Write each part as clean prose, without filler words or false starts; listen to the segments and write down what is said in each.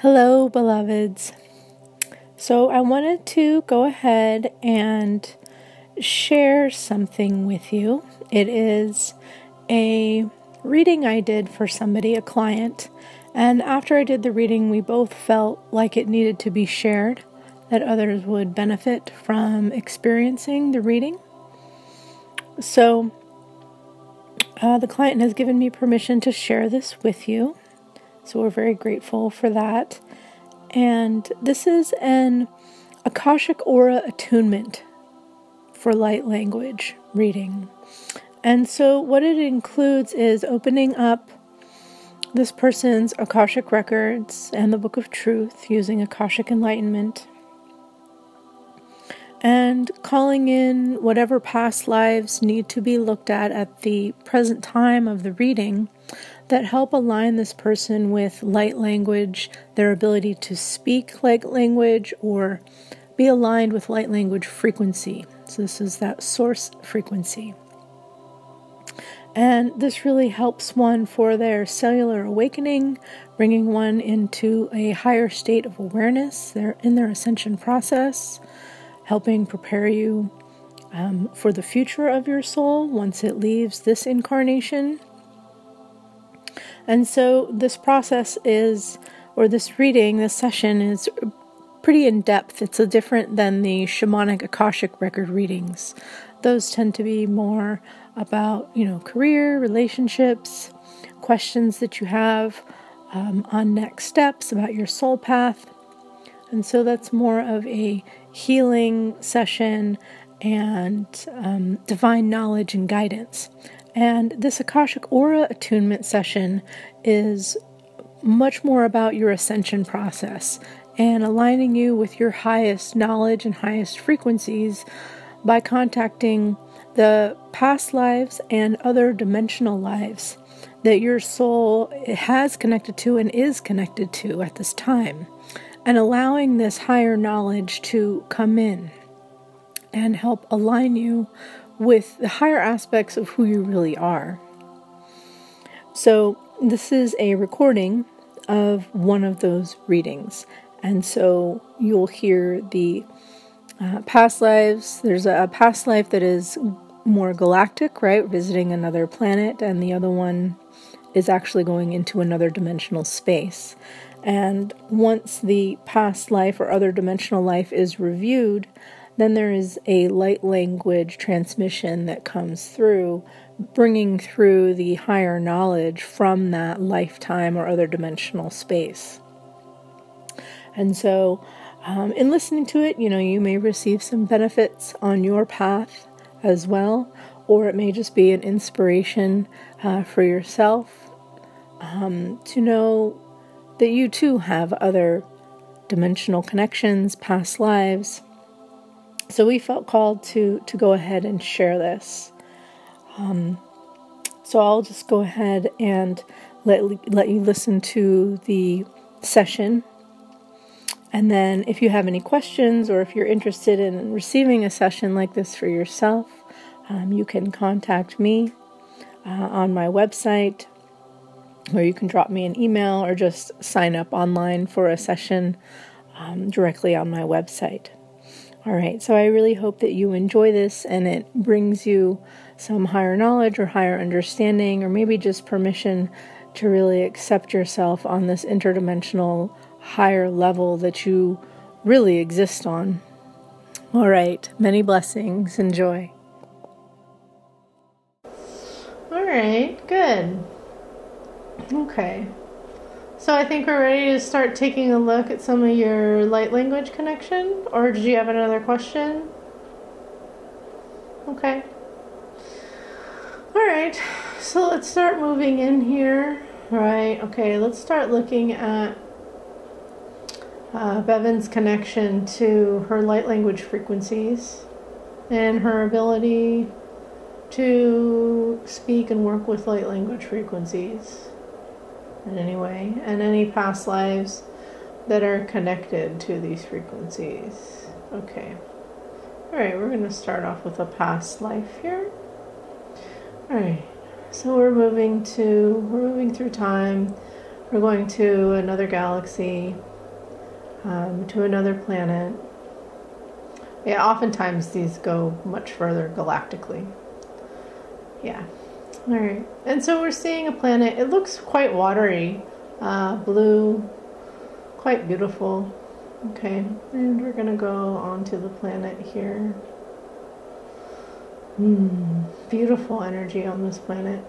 Hello, beloveds. So I wanted to go ahead and share something with you. It is a reading I did for somebody, a client, and after I did the reading, we both felt like it needed to be shared, that others would benefit from experiencing the reading. So the client has given me permission to share this with you. So we're very grateful for that. And this is an Akashic Aura attunement for light language reading. And so what it includes is opening up this person's Akashic records and the Book of Truth using Akashic Enlightenment, and calling in whatever past lives need to be looked at the present time of the reading that help align this person with light language, their ability to speak light language, or be aligned with light language frequency. So this is that source frequency. And this really helps one for their cellular awakening, bringing one into a higher state of awareness. They're in their ascension process, helping prepare you for the future of your soul once it leaves this incarnation. And so this process is, or this reading, this session is pretty in-depth. It's different than the Shamanic Akashic record readings. Those tend to be more about, career, relationships, questions that you have on next steps about your soul path. And so that's more of a healing session and divine knowledge and guidance. And this Akashic Aura attunement session is much more about your ascension process and aligning you with your highest knowledge and highest frequencies by contacting the past lives and other dimensional lives that your soul has connected to and is connected to at this time, and allowing this higher knowledge to come in and help align you with the higher aspects of who you really are. So this is a recording of one of those readings. And so you'll hear the past lives. There's a past life that is more galactic, right? Visiting another planet. And the other one is actually going into another dimensional space. And once the past life or other dimensional life is reviewed, then there is a light language transmission that comes through, bringing through the higher knowledge from that lifetime or other dimensional space. And so, in listening to it, you may receive some benefits on your path as well, or it may just be an inspiration for yourself to know that you too have other dimensional connections, past lives. So we felt called to go ahead and share this. So I'll just go ahead and let you listen to the session. And then if you have any questions or if you're interested in receiving a session like this for yourself, you can contact me on my website, or you can drop me an email or just sign up online for a session directly on my website. All right, so I really hope that you enjoy this and it brings you some higher knowledge or higher understanding, or maybe just permission to really accept yourself on this interdimensional higher level that you really exist on. All right, many blessings. Enjoy. All right, good. Okay. So I think we're ready to start taking a look at some of your light language connection, or did you have another question? Okay. All right, so let's start moving in here. Right, okay, let's start looking at Bevan's connection to her light language frequencies and her ability to speak and work with light language frequencies. In any way, and any past lives that are connected to these frequencies. Okay. Alright, we're going to start off with a past life here. Alright, so we're moving through time. We're going to another galaxy. to another planet. Yeah, oftentimes these go much further galactically. Yeah. All right. And so we're seeing a planet. It looks quite watery, blue, quite beautiful. Okay. And we're going to go onto the planet here. Beautiful energy on this planet.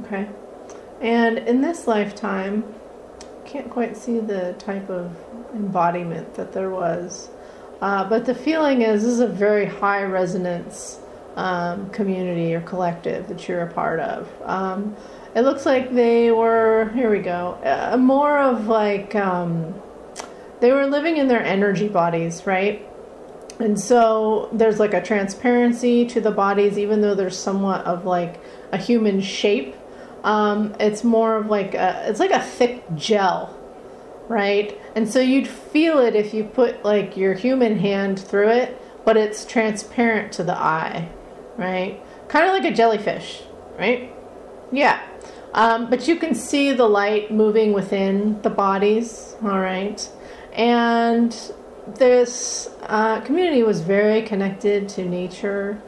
Okay. And in this lifetime, can't quite see the type of embodiment that there was. But the feeling is this is a very high resonance community or collective that you're a part of. It looks like they were, here we go, more of like, they were living in their energy bodies, right? And so there's like a transparency to the bodies, even though there's somewhat of like a human shape. It's more of like it's like a thick gel, right? And so you'd feel it if you put like your human hand through it, but it's transparent to the eye, right? Kind of like a jellyfish, right? Yeah. But you can see the light moving within the bodies, all right? And this community was very connected to nature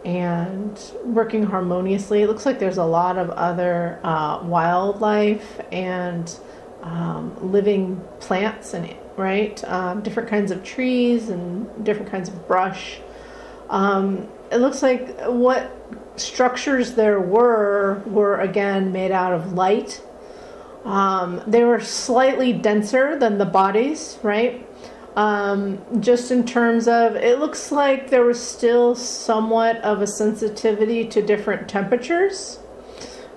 and working harmoniously. It looks like there's a lot of other wildlife and living plants, and right, different kinds of trees and different kinds of brush. It looks like what structures there were again made out of light. They were slightly denser than the bodies, right? Just in terms of, it looks like there was still somewhat of a sensitivity to different temperatures,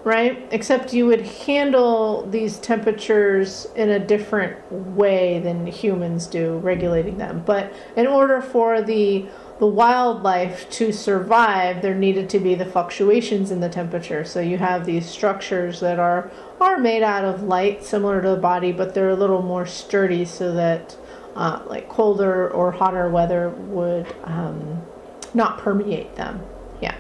right? Except you would handle these temperatures in a different way than humans do, regulating them. But in order for the wildlife to survive, there needed to be the fluctuations in the temperature. So you have these structures that are made out of light, similar to the body, but they're a little more sturdy so that like colder or hotter weather would not permeate them. Yeah.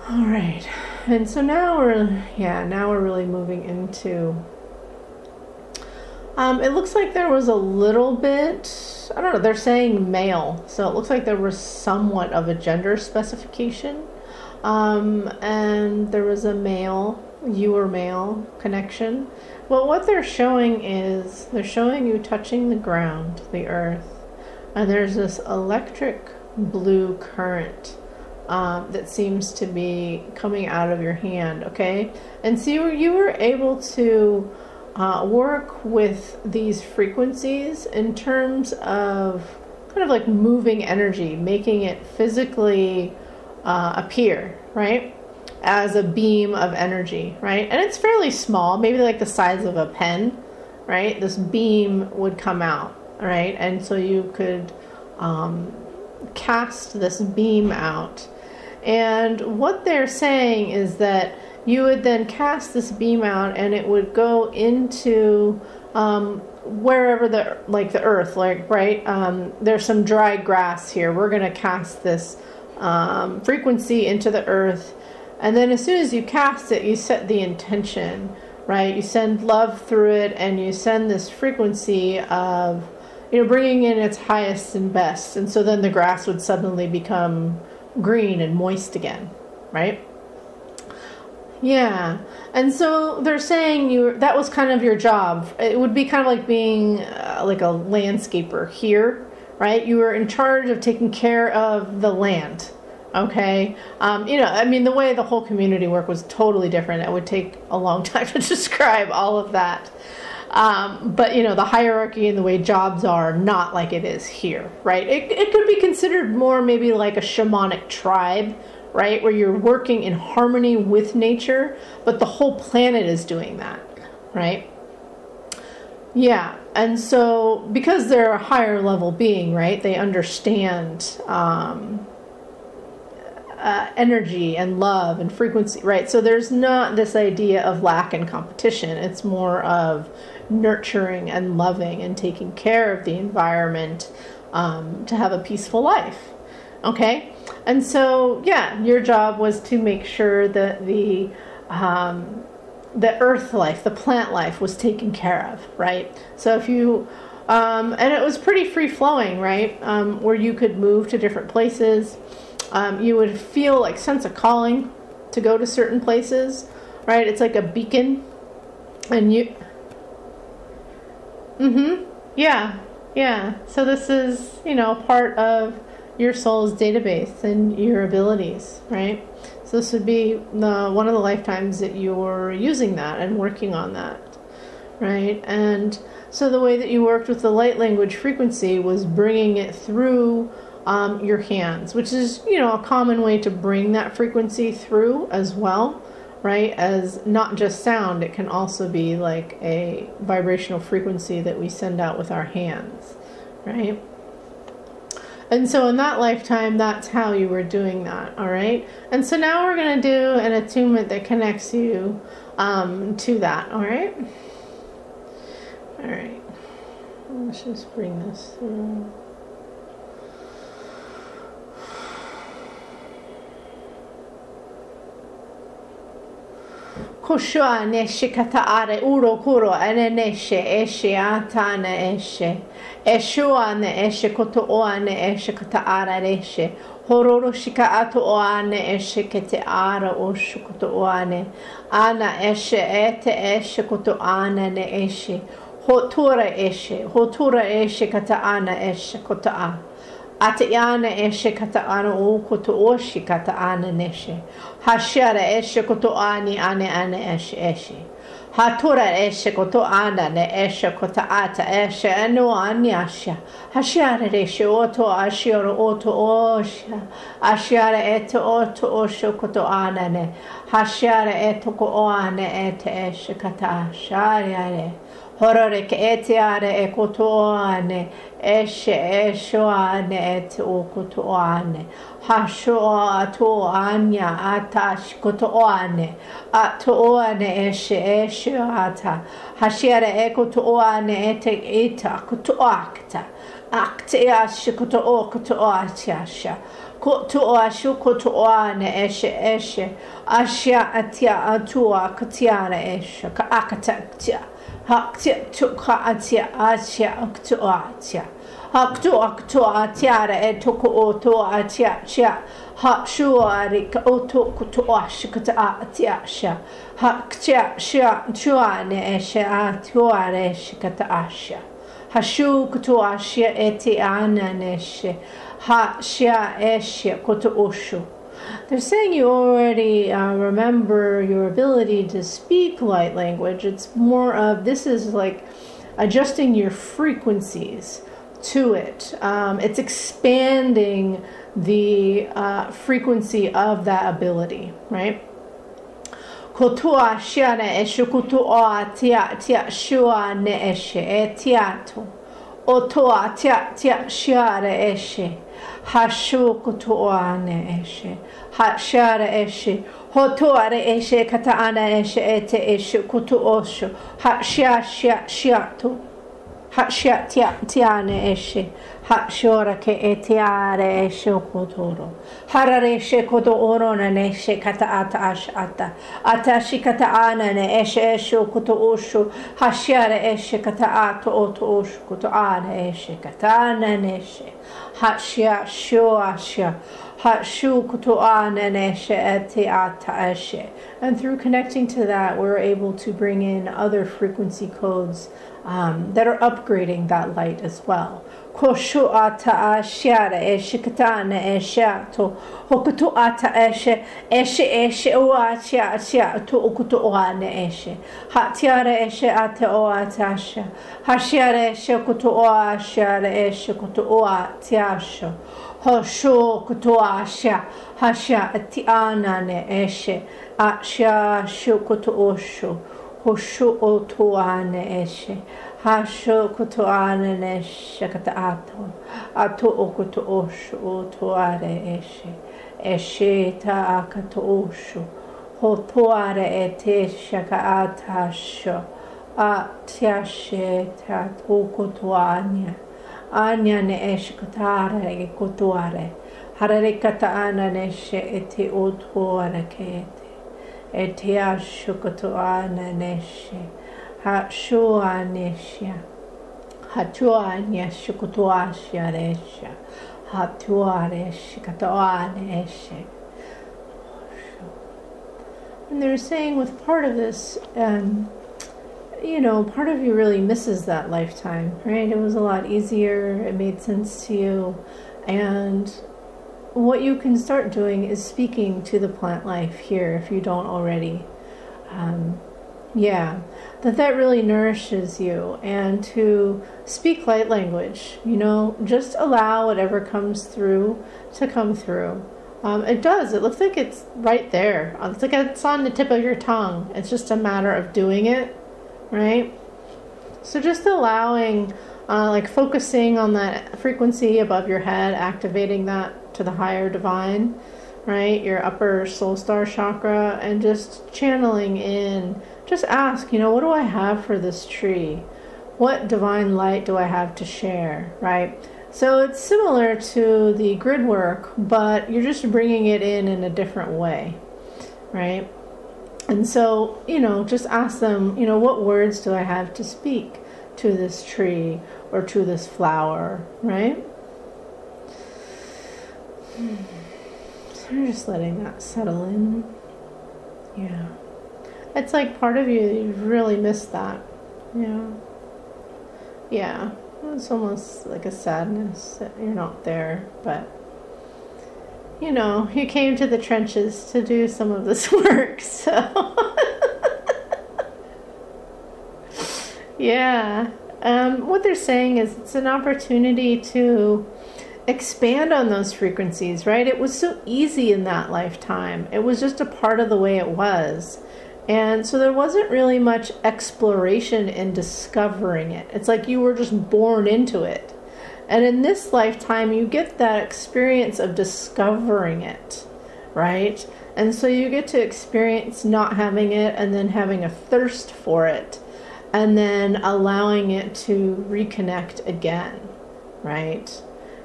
All right. And so now we're really moving into, it looks like there was a little bit, I don't know, they're saying male. So it looks like there was somewhat of a gender specification. And there was a male, you or male connection. Well, what they're showing is, they're showing you touching the ground, the earth, and there's this electric blue current that seems to be coming out of your hand, okay? And so you were able to work with these frequencies in terms of kind of like moving energy, making it physically appear, right? As a beam of energy, right? And it's fairly small, maybe like the size of a pen, right? This beam would come out, right? And so you could cast this beam out. And what they're saying is that you would then cast this beam out and it would go into wherever the earth, like, right? There's some dry grass here. We're going to cast this frequency into the earth. And then as soon as you cast it, you set the intention, right? You send love through it, and you send this frequency of, bringing in its highest and best. And so then the grass would suddenly become green and moist again, right? Yeah. And so they're saying that was kind of your job. It would be kind of like being like a landscaper here, right? You were in charge of taking care of the land. Okay. The way the whole community worked was totally different. It would take a long time to describe all of that. But the hierarchy and the way jobs are not like it is here, right? It could be considered more maybe like a shamanic tribe, right? Where you're working in harmony with nature, but the whole planet is doing that, right? Yeah. And so because they're a higher level being, right? They understand, energy and love and frequency, right? So there's not this idea of lack and competition. It's more of nurturing and loving and taking care of the environment to have a peaceful life. Okay? And so, yeah, your job was to make sure that the the earth life, the plant life was taken care of, right? So if you, and it was pretty free flowing, right? Where you could move to different places. You would feel like sense of calling to go to certain places, right? It's like a beacon, and you, yeah. So this is, part of your soul's database and your abilities, right? So this would be one of the lifetimes that you're using that and working on that, right? And so the way that you worked with the light language frequency was bringing it through your hands, which is, a common way to bring that frequency through as well, right? As not just sound, it can also be like a vibrational frequency that we send out with our hands, right? And so in that lifetime, that's how you were doing that, all right? And so now we're going to do an attunement that connects you to that, all right? All right. Let's just bring this through. Koshua neshe kataare uro kuro ane neshe eshe atana eshe eshua ne eshe koto oa ne eshe kataara neshe hororo shika ato oa ne eshe kete ara oshu koto oa ne ana eshe ete eshe koto ana ne eshe hotura eshe kata ana eshe kota a Atayana eshe kata ana o koto oshi kata ana neshe. Hashara eshe koto ani ane eshe. Hatura eshe koto ana ne eshe kota ata eshe anu ani asha. Hashara eshe oto ashioro oto osha. Ashara eto oto osho koto ana ne. Hashara eto ko oane ete eshe kata ashara. Horore ke etiare e kotoane eshe eshoane et o kotoane hasho ato anya atash kotoane atoane eshe ata hashiare e kotoane ete eta kotoakta akte ash kotoatiasha kotoashu kotoane eshe ashya atia atua katiare eshe ka akataktia Haktia tuka atia atia aktu atia. Haktu aktu atiara e toko oto atia chia. Hakshua rika oto kutu ashikata atia sha. Haktia shia chuane eshe atuare shikata asha. Hashu kutu ashia eti ana neshe. Ha shia eshe kutu oshu. They're saying you already remember your ability to speak light language. It's more of, this is like adjusting your frequencies to it. It's expanding the frequency of that ability, right? Kotua shiane eshe kutua tia shua ne eshe etiato. Otoa tia shiare eshe. Hashu kutuane eshe. Hashara eshe. Hotoare eshe kataana eshe ete eshe kutu osho. Hashia shiatu. Hashia tiane eshe. Hashora ke etiare eshe kuturo. Harare eshe kutu orona neshe kataata ashata. Atashi kataana ne eshe kutu osho. Hashiare eshe kataato oto osho kutuane eshe kataana neshe. Hashia shuasha. Hashu kutuane neshe eti ata eshe. And through connecting to that, we're able to bring in other frequency codes that are upgrading that light as well. Koshu ata ashiara eshe katana eshato hokutu ata eshe uachia to okutu oane eshe hatiara eshe ate oatasha hashiara eshe kutu oashiara eshe kutu oatiasha hoshu kutu asha hasha atiana ne eshe asha shukutu oshu hoshu otuane eshe Hasho kutuane neshe kataato ato okuto osho otuare eshe ta akato osho hotuare ete shaka atasho atiashe ta okutuania anya ne eshe katare kutuare harare kataana neshe ete otuare kete Etia shukotoa naneshe. Hachua nesha. Hachua neshukotoa sharesha. Hatua neshikatoa neshe. And they're saying with part of this, you know, part of you really misses that lifetime, right? It was a lot easier. It made sense to you. And what you can start doing is speaking to the plant life here if you don't already. Yeah, that really nourishes you. And to speak light language, you know, just allow whatever comes through to come through. It does. It looks like it's right there. It's like it's on the tip of your tongue. It's just a matter of doing it, right? So just allowing, like focusing on that frequency above your head, activating that to the higher divine, right? Your upper soul star chakra, and just channeling in. Just ask, you know, what do I have for this tree? What divine light do I have to share, right? So it's similar to the grid work, but you're just bringing it in a different way, right? And so, you know, just ask them, you know, what words do I have to speak to this tree or to this flower, right? So you're just letting that settle in. Yeah. It's like part of you really missed that. Yeah. Yeah. It's almost like a sadness that you're not there, but you know, you came to the trenches to do some of this work, so yeah. What they're saying is it's an opportunity to expand on those frequencies, right? It was so easy in that lifetime. It was just a part of the way it was. And so there wasn't really much exploration in discovering it. It's like you were just born into it. And in this lifetime, you get that experience of discovering it, right? And so you get to experience not having it and then having a thirst for it and then allowing it to reconnect again, right?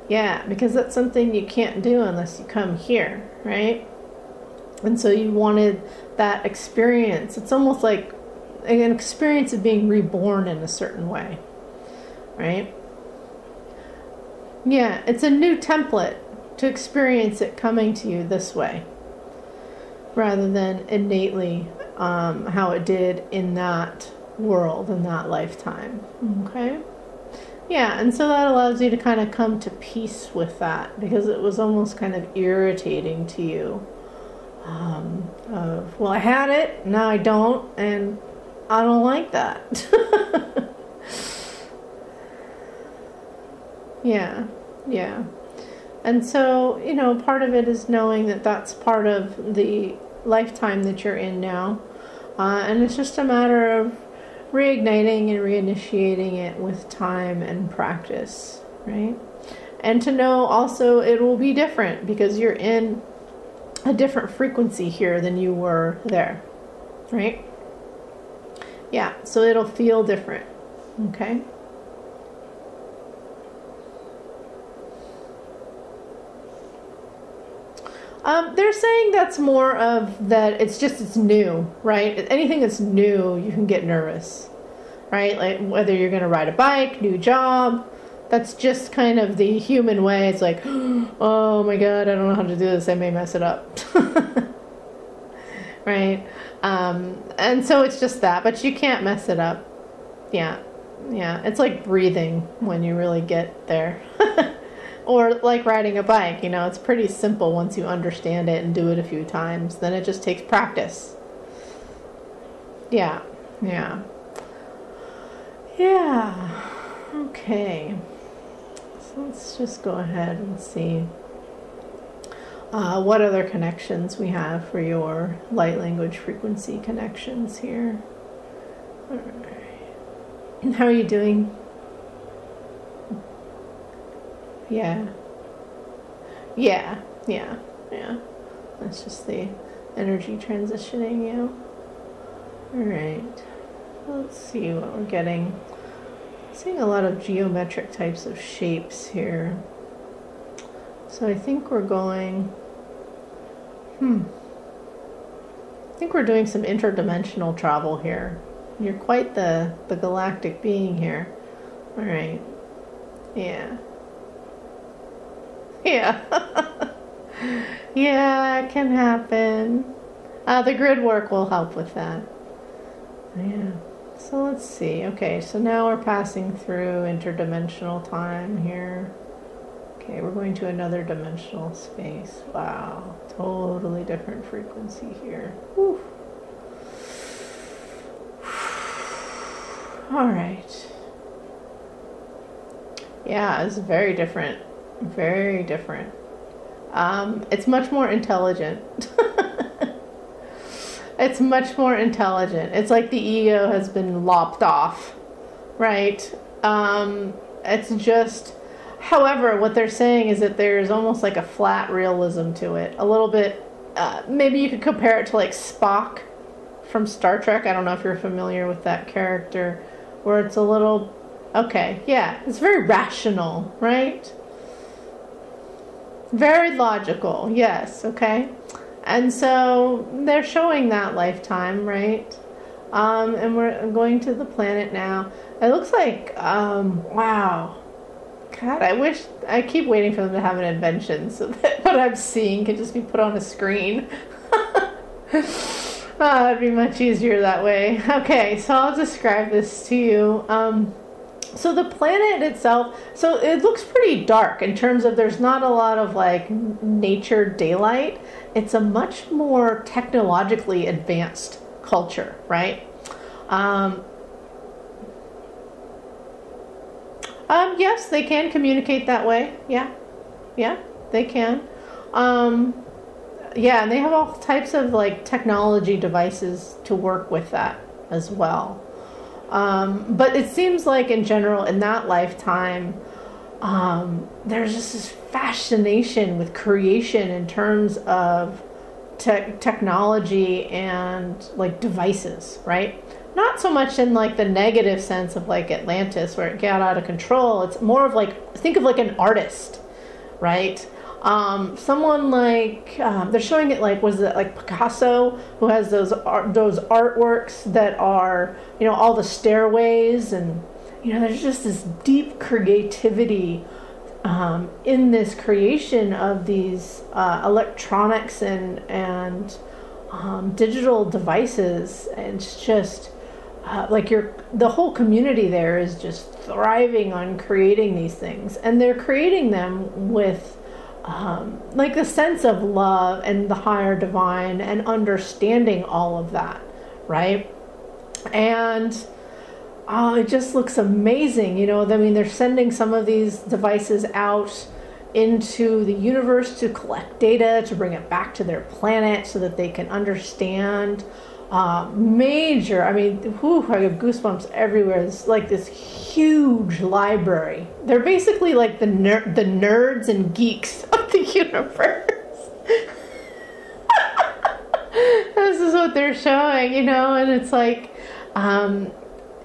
Yeah, because that's something you can't do unless you come here, right? And so you wanted that experience. It's almost like an experience of being reborn in a certain way, right? Yeah, it's a new template to experience it coming to you this way, rather than innately how it did in that world, in that lifetime, okay? Yeah, and so that allows you to kind of come to peace with that, because it was almost kind of irritating to you. Well, I had it, now I don't, and I don't like that. Yeah. And so, you know, part of it is knowing that that's part of the lifetime that you're in now. And it's just a matter of reigniting and reinitiating it with time and practice, right? And to know also it will be different because you're in a different frequency here than you were there, right? Yeah, so it'll feel different, okay? They're saying that's more of that it's new, right? Anything that's new, you can get nervous, right? Like whether you're going to ride a bike, new job, that's just kind of the human way. It's like, oh my God, I don't know how to do this. I may mess it up. Right? And so it's just that, but you can't mess it up. Yeah. It's like breathing when you really get there. Or like riding a bike, you know, it's pretty simple once you understand it and do it a few times. Then it just takes practice. Yeah. Okay. So let's just go ahead and see what other connections we have for your light language frequency connections here. All right. How are you doing? Yeah. That's just the energy transitioning you. Alright. Let's see what we're getting. Seeing a lot of geometric types of shapes here. So I think we're going... think we're doing some interdimensional travel here. You're quite the galactic being here. All right. Yeah. Yeah. Yeah, it can happen. The grid work will help with that. Yeah. So let's see. Okay, so now we're passing through interdimensional time here. Okay, we're going to another dimensional space. Wow. Totally different frequency here. Whew. All right. Yeah, it's very different. Very different. It's much more intelligent. It's much more intelligent. It's like the ego has been lopped off, right? It's just, however, what they're saying is that there's almost like a flat realism to it. A little bit, maybe you could compare it to like Spock from Star Trek. I don't know if you're familiar with that character, where it's a little, okay, yeah, it's very rational, right? Very logical, yes, okay? And so they're showing that lifetime, right? And we're going to the planet now. It looks like, wow. God, I keep waiting for them to have an invention so that what I'm seeing can just be put on a screen. It'd be much easier that way. Okay, so I'll describe this to you. So the planet itself, so it looks pretty dark in terms of there's not a lot of like nature daylight. It's a much more technologically advanced culture, right? Yes, they can communicate that way. Yeah, they can. Yeah, and they have all types of like technology devices to work with that as well. But it seems like in general, in that lifetime, there's just this fascination with creation in terms of technology and like devices, right? Not so much in like the negative sense of like Atlantis where it got out of control. It's more of like, think of like an artist, right? Someone like, they're showing it like, was it like Picasso, who has those artworks that are, you know, all the stairways, and, you know, there's just this deep creativity in this creation of these electronics and digital devices. And it's just like the whole community there is just thriving on creating these things, and they're creating them with like the sense of love and the higher divine and understanding all of that, right? And it just looks amazing, you know. I mean, they're sending some of these devices out into the universe to collect data, to bring it back to their planet so that they can understand major, I mean, whew, I have goosebumps everywhere. It's like this huge library. They're basically like the nerds and geeks of the universe. This is what they're showing, you know, and it's like,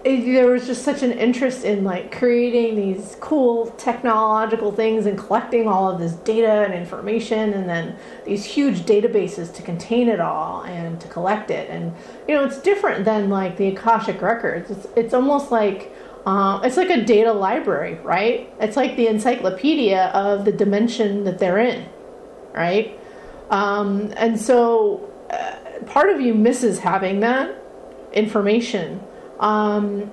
there was just such an interest in like creating these cool technological things and collecting all of this data and information, and then these huge databases to contain it all and to collect it. And, you know, it's different than like the Akashic records. It's almost like, it's like a data library, right? It's like the encyclopedia of the dimension that they're in, right? And so part of you misses having that information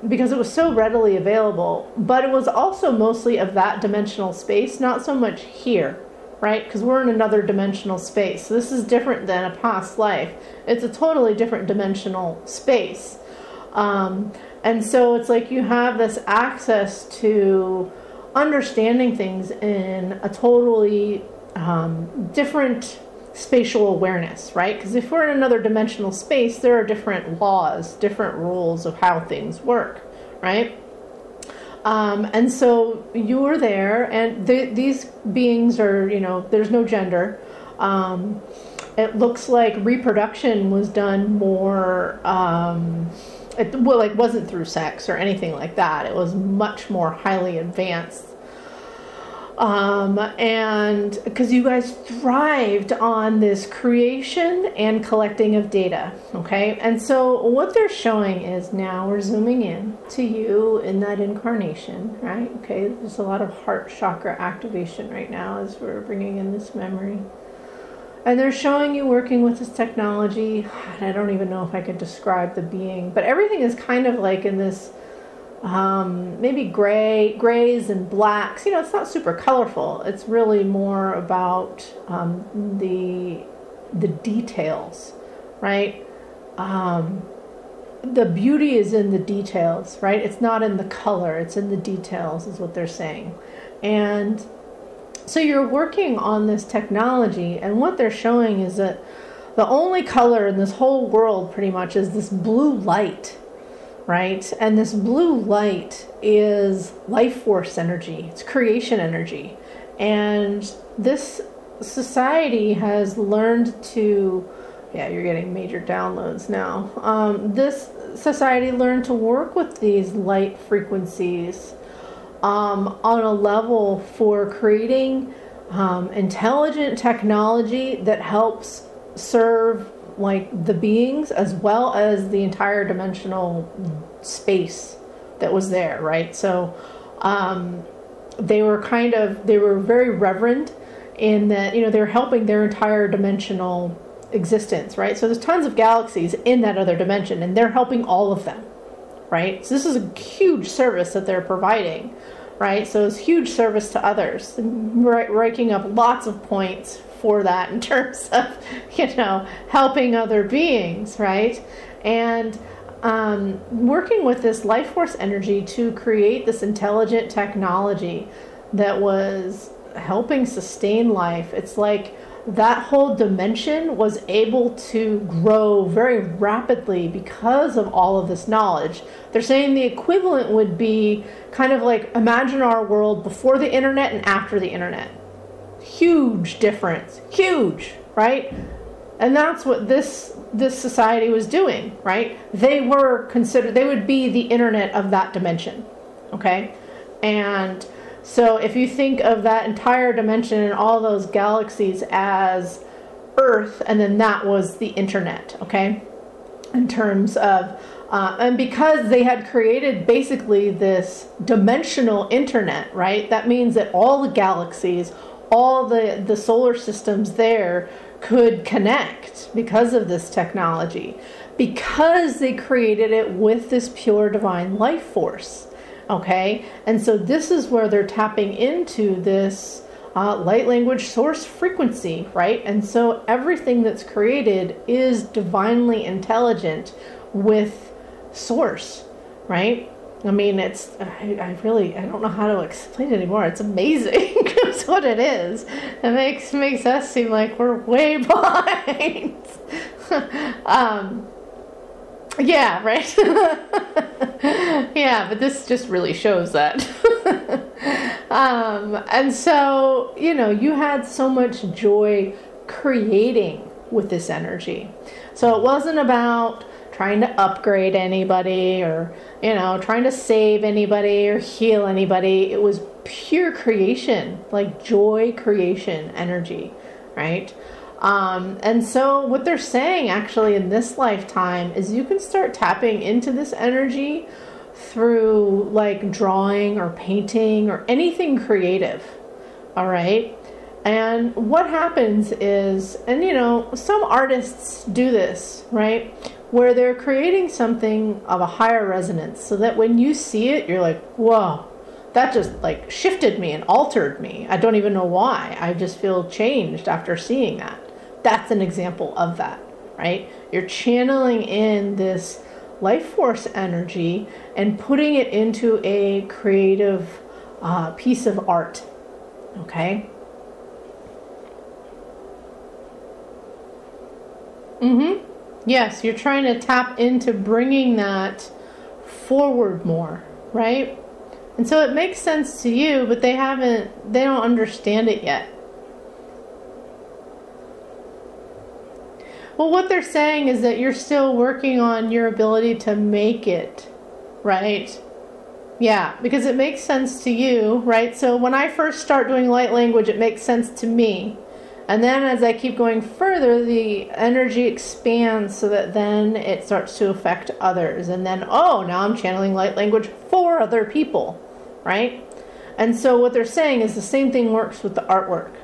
because it was so readily available, but it was also mostly of that dimensional space, not so much here, right? Because we're in another dimensional space. So this is different than a past life. It's a totally different dimensional space. And so it's like you have this access to understanding things in a totally different spatial awareness, right? Because if we're in another dimensional space, there are different laws, different rules of how things work, right? And so you're there, and these beings are, you know, there's no gender. It looks like reproduction was done more, it wasn't through sex or anything like that. It was much more highly advanced. And because you guys thrived on this creation and collecting of data, okay? And so what they're showing is, now we're zooming in to you in that incarnation, right? Okay, there's a lot of heart chakra activation right now as we're bringing in this memory. And they're showing you working with this technology. I don't even know if I could describe the being, but everything is kind of like in this maybe grays and blacks. You know, it's not super colorful. It's really more about the details, right? The beauty is in the details, right? It's not in the color. It's in the details, is what they're saying. And so you're working on this technology, and what they're showing is that the only color in this whole world pretty much is this blue light, right? And this blue light is life force energy. It's creation energy. And this society has learned to, yeah, you're getting major downloads now. This society learned to work with these light frequencies on a level for creating intelligent technology that helps serve like the beings as well as the entire dimensional space that was there, right? So they were very reverent in that, you know, they're helping their entire dimensional existence, right? So there's tons of galaxies in that other dimension, and they're helping all of them, right? So this is a huge service that they're providing, right? So it's huge service to others, raking up lots of points for that in terms of, you know, helping other beings, right? And working with this life force energy to create this intelligent technology that was helping sustain life. It's like that whole dimension was able to grow very rapidly because of all of this knowledge. They're saying the equivalent would be kind of like, imagine our world before the internet and after the internet. Huge difference, huge, right? And that's what this society was doing, right? They would be the internet of that dimension, okay? And so if you think of that entire dimension and all those galaxies as Earth, and then that was the internet, okay? In terms of, and because they had created basically this dimensional internet, right? That means that all the galaxies, all the solar systems there could connect because of this technology, because they created it with this pure divine life force. Okay, and so this is where they're tapping into this light language source frequency, right? And so everything that's created is divinely intelligent with source, right? I mean, I don't know how to explain it anymore. It's amazing. That's what it is. It makes us seem like we're way behind. Yeah, right? Yeah, but this just really shows that. And so, you know, you had so much joy creating with this energy. So it wasn't about trying to upgrade anybody or, you know, trying to save anybody or heal anybody. It was pure creation, like joy creation energy, right? And so what they're saying actually in this lifetime is you can start tapping into this energy through like drawing or painting or anything creative. All right. And what happens is, and you know, some artists do this, right? Where they're creating something of a higher resonance so that when you see it, you're like, whoa, that just like shifted me and altered me. I don't even know why. I just feel changed after seeing that. That's an example of that, right? You're channeling in this life force energy and putting it into a creative piece of art, okay? Mm-hmm. Yes, you're trying to tap into bringing that forward more, right? And so it makes sense to you, but they don't understand it yet. Well, what they're saying is that you're still working on your ability to make it, right? Yeah, because it makes sense to you, right? So when I first start doing light language, it makes sense to me. And then as I keep going further, the energy expands so that then it starts to affect others. And then, oh, now I'm channeling light language for other people, right? And so what they're saying is the same thing works with the artwork.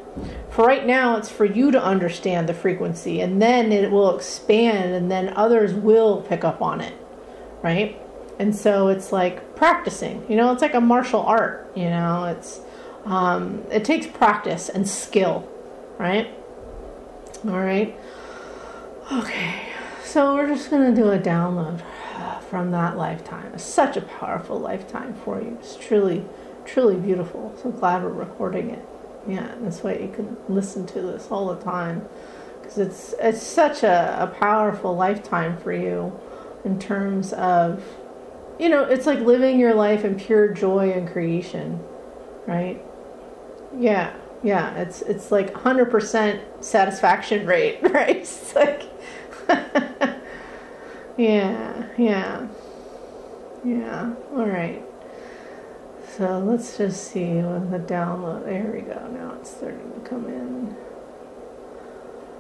For right now, it's for you to understand the frequency, and then it will expand, and then others will pick up on it, right? And so it's like practicing, you know, it's like a martial art, you know, it takes practice and skill, right? All right. Okay. So we're just going to do a download from that lifetime. It's such a powerful lifetime for you. It's truly, truly beautiful. So glad we're recording it. Yeah, this way you can listen to this all the time, because it's such a powerful lifetime for you in terms of, you know, it's like living your life in pure joy and creation, right? Yeah, it's like 100% satisfaction rate, right? It's like, yeah. All right. So let's just see when the download, there we go, now it's starting to come in.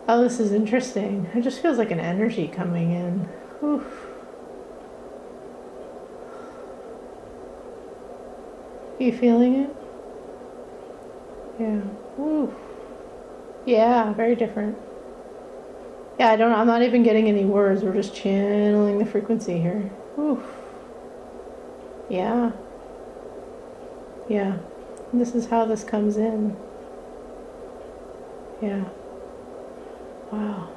Oh, this is interesting. It just feels like an energy coming in. Oof. You feeling it? Yeah. Oof. Yeah, very different. Yeah, I'm not even getting any words. We're just channeling the frequency here. Oof. Yeah. Yeah, this is how this comes in. Yeah. Wow.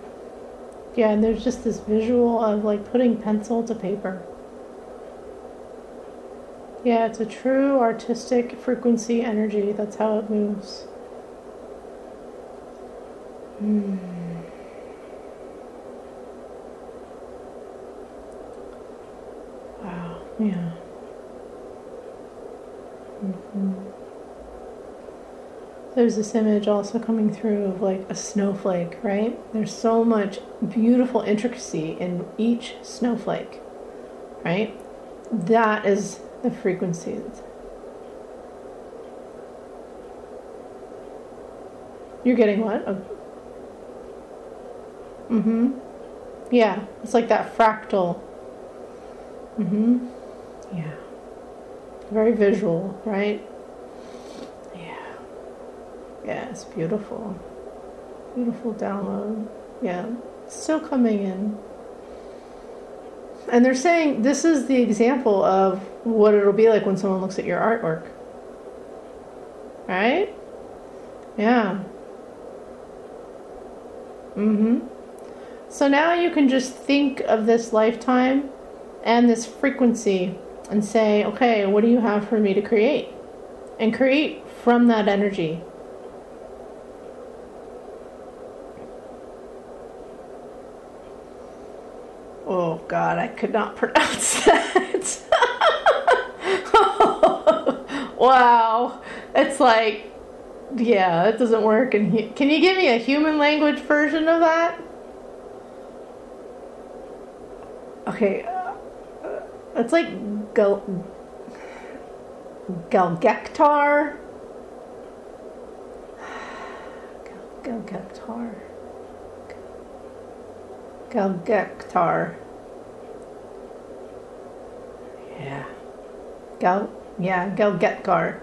Yeah, and there's just this visual of like putting pencil to paper. Yeah, it's a true artistic frequency energy. That's how it moves. Wow, yeah. There's this image also coming through of like a snowflake, right? There's so much beautiful intricacy in each snowflake, right? That is the frequency. You're getting what? Yeah, it's like that fractal. Yeah. Very visual, right? Yeah, it's beautiful. Beautiful download. Yeah, it's still coming in. And they're saying this is the example of what it'll be like when someone looks at your artwork. Right? Yeah. So now you can just think of this lifetime and this frequency and say, okay, what do you have for me to create? And create from that energy. Oh God, I could not pronounce that. Wow. It's like, yeah, that doesn't work. Can you give me a human language version of that? Okay. It's like Galgektar. Galgektar. Yeah. Galgetkar.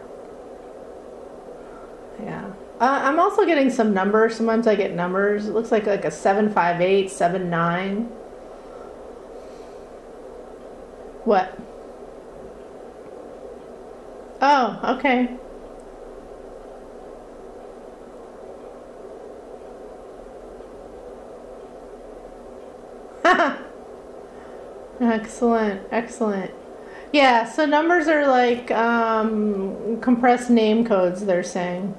Yeah. I'm also getting some numbers. Sometimes I get numbers. It looks like a 758, 79. What? Oh, okay. Excellent. Yeah, so numbers are like compressed name codes, they're saying,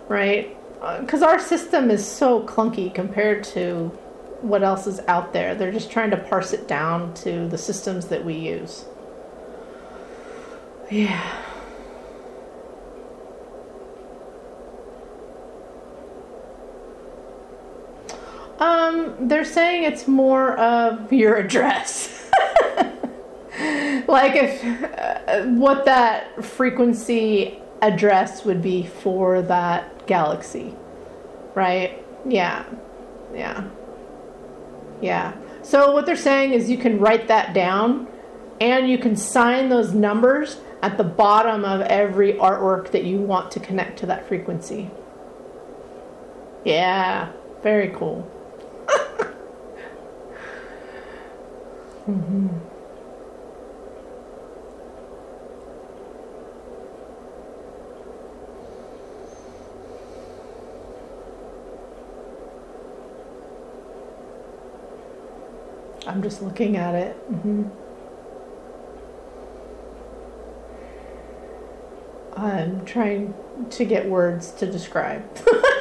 right? Because our system is so clunky compared to what else is out there. They're just trying to parse it down to the systems that we use. Yeah. They're saying it's more of your address. Like if what that frequency address would be for that galaxy, right? Yeah. So what they're saying is you can write that down and you can sign those numbers at the bottom of every artwork that you want to connect to that frequency. Yeah, very cool. Mm-hmm. I'm just looking at it. Mm-hmm. I'm trying to get words to describe.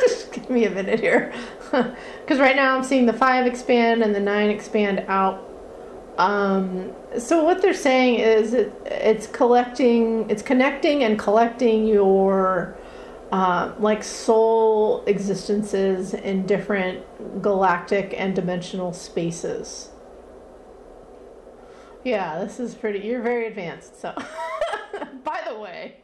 Just give me a minute here. Because right now I'm seeing the 5 expand and the 9 expand out. So what they're saying is it's connecting and collecting your like soul existences in different galactic and dimensional spaces. Yeah, this is pretty, you're very advanced, so. By the way,